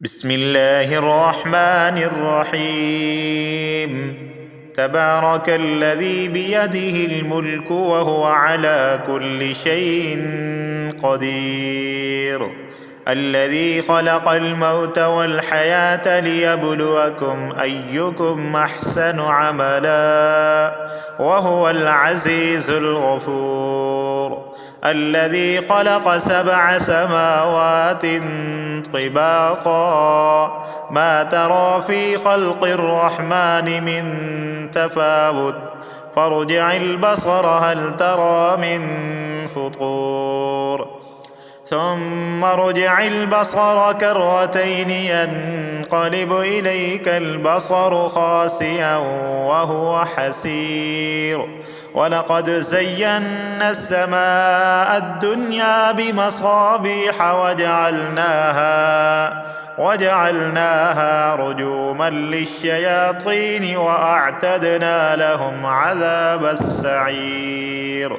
بسم الله الرحمن الرحيم. تبارك الذي بيده الملك وهو على كل شيء قدير، الذي خلق الموت والحياة ليبلوكم أيكم أحسن عملا وهو العزيز الغفور، الذي خلق 7 سماوات طباقا ما ترى في خلق الرحمن من تفاوت فارجع البصر هل ترى من فطور ثم ارجع البصر كرتين ينقلب إليك البصر خاسئا وهو حسير، ولقد زينا السماء الدنيا بمصابيح وجعلناها رجوما للشياطين وأعتدنا لهم عذاب السعير،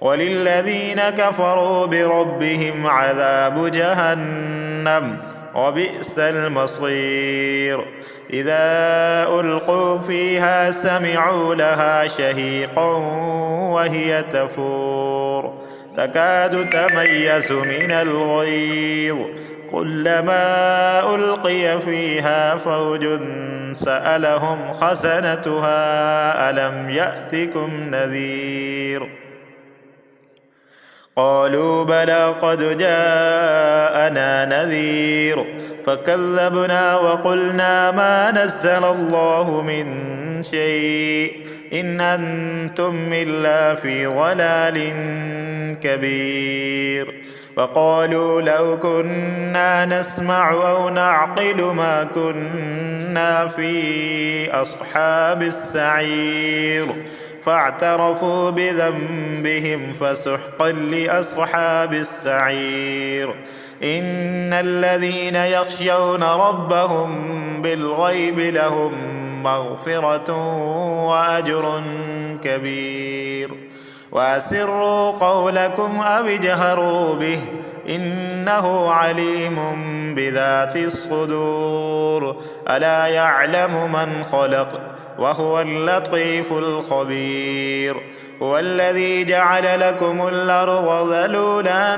وللذين كفروا بربهم عذاب جهنم وبئس المصير. إذا ألقوا فيها سمعوا لها شهيقا وهي تفور تكاد تميز من الغيظ، كلما ألقي فيها فوج سألهم خزنتها ألم يأتكم نذير؟ قالوا بلى قد جاءنا نذير فكذبنا وقلنا ما نزل الله من شيء إن أنتم إلا في ضلال كبير، وقالوا لو كنا نسمع أو نعقل ما كنا في أصحاب السعير، فاعترفوا بذنبهم فسحقا لأصحاب السعير. إن الذين يخشون ربهم بالغيب لهم مغفرة وأجر كبير، وأسروا قولكم أو اجهروا به إنه عليم بذات الصدور، ألا يعلم من خلق وهو اللطيف الخبير. هو الذي جعل لكم الأرض ذلولا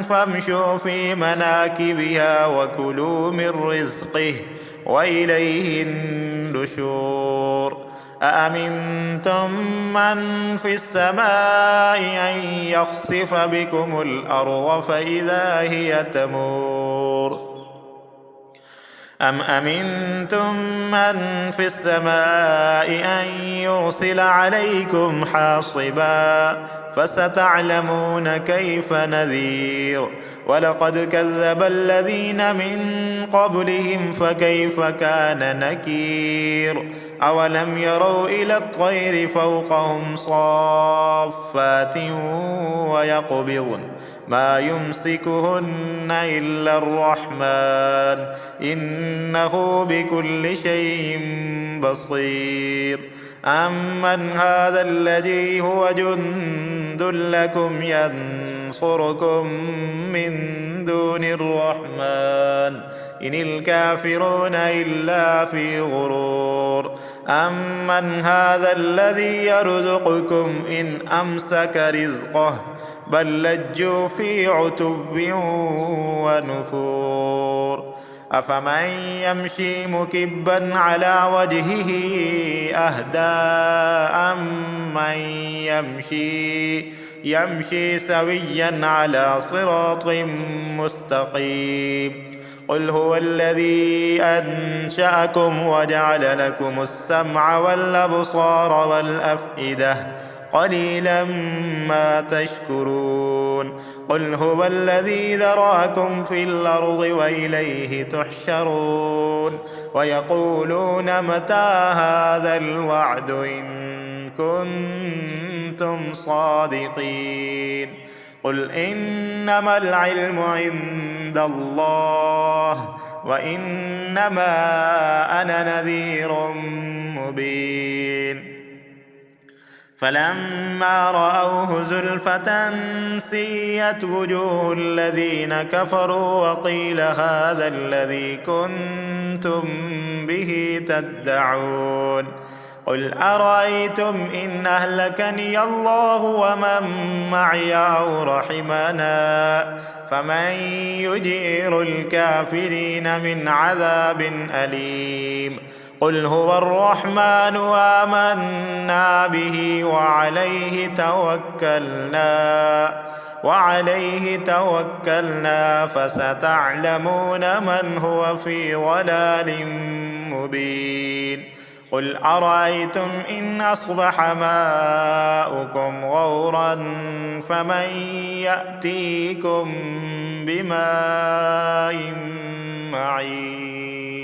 فامشوا في مناكبها وكلوا من رزقه وإليه النشور. أأمنتم من في السماء أن يخسف بكم الأرض فإذا هي تمور، أم أمنتم من في السماء أن يرسل عليكم حاصبا فستعلمون كيف نذير. ولقد كذب الذين من قبلهم فكيف كان نكير. أولم يروا إلى الطير فوقهم صافات ويقبضن ما يمسكهن إلا الرحمن إنه بكل شيء بصير. أمن هذا الذي هو جند لكم ينصركم من دون الرحمن إن الكافرون إلا في غرور. أمن هذا الذي يرزقكم إن أمسك رزقه بل لجوا في عتب ونفور. أفمن يمشي مكبا على وجهه أهدى أمن يمشي سويا على صراط مستقيم. قل هو الذي أنشأكم وجعل لكم السمع والأبصار والأفئدة قليلا ما تشكرون. قل هو الذي ذرأكم في الأرض وإليه تحشرون. ويقولون متى هذا الوعد إن كنتم صادقين. قل إنما العلم عند الله وإنما أنا نذير مبين. فلما رأوه زلفة سيئت وجوه الذين كفروا وقيل هذا الذي كنتم به تدعون قل أرأيتم إن أهلكني الله ومن معي أو رحمنا فمن يجير الكافرين من عذاب أليم قل هو الرحمن آمنا به وعليه توكلنا فستعلمون من هو في ضلال مبين قل أرأيتم إن أصبح ماؤكم غورا فمن يأتيكم بماء معين